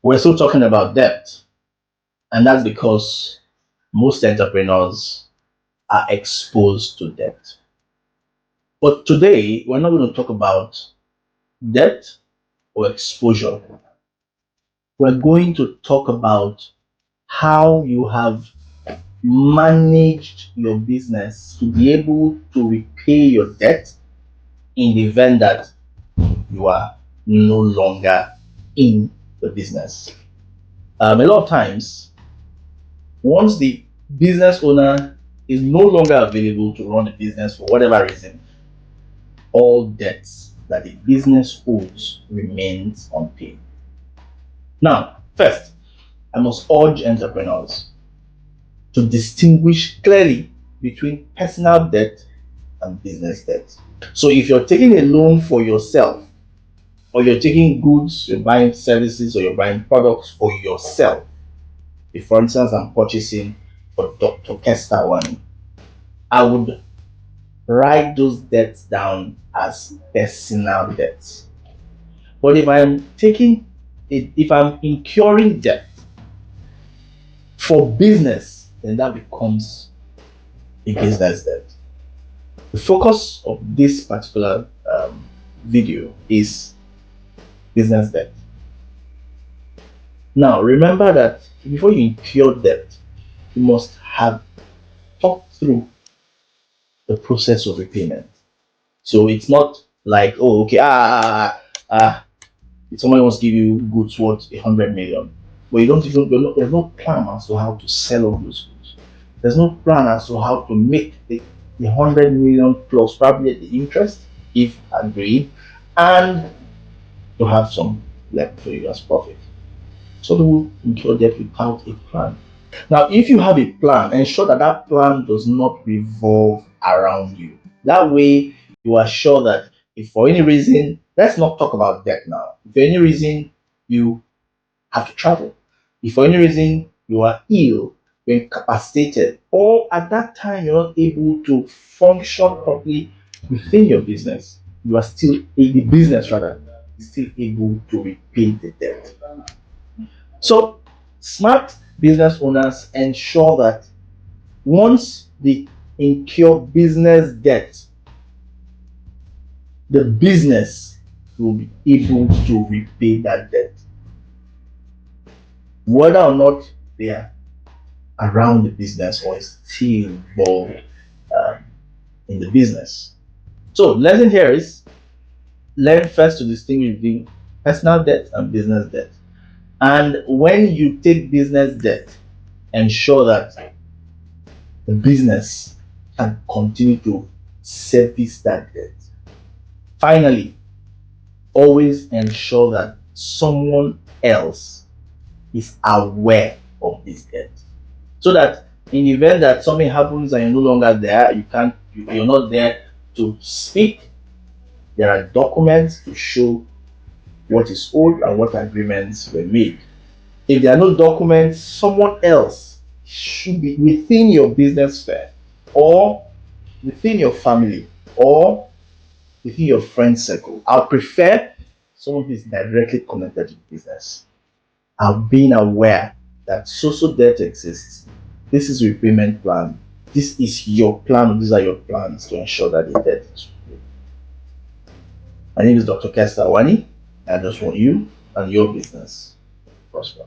We're still talking about debt, and that's because most entrepreneurs are exposed to debt. But today, we're not going to talk about debt or exposure. We're going to talk about how you have managed your business to be able to repay your debt in the event that you are no longer in the business. A lot of times, once the business owner is no longer available to run the business for whatever reason, all debts that the business owes remains unpaid. Now, first, I must urge entrepreneurs to distinguish clearly between personal debt and business debt. So if you're taking a loan for yourself, or you're taking goods, you're buying services, or you're buying products for yourself, if for instance I'm purchasing for Dr. Kester one, I would write those debts down as personal debts. But if I'm taking it, if I'm incurring debt for business, then that becomes a business debt. The focus of this particular video is business debt. Now, remember that before you incur debt, you must have thought through the process of repayment. So it's not like, oh, okay, if somebody wants to give you goods worth 100 million, but you don't even, there's no plan as to how to sell all those goods. There's no plan as to how to make the 100 million plus probably the interest, if agreed, and to have some left for you as profit. So they will incur debt without a plan. Now, if you have a plan, ensure that that plan does not revolve around you. That way, you are sure that if for any reason, let's not talk about debt now. If for any reason you have to travel, if for any reason you are ill, you're incapacitated, or at that time you're not able to function properly within your business, you are still the business rather is still able to repay the debt. So smart business owners ensure that once they incur business debt, the business will be able to repay that debt, whether or not they are around the business or still involved um, in the business. So, lesson here is learn first to distinguish between personal debt and business debt. And when you take business debt, ensure that the business can continue to service that debt. Finally, always ensure that someone else is aware of this debt, so that in the event that something happens and you're no longer there, you're not there to speak. There are documents to show what is owed and what agreements were made. If there are no documents, someone else should be within your business sphere, or within your family, or within your friend circle. I'll prefer someone who is directly connected to the business. I've been aware that social debt exists. This is repayment plan. This is your plan. These are your plans to ensure that the debt is paid. My name is Dr. Kester Wani. I just want you and your business to prosper.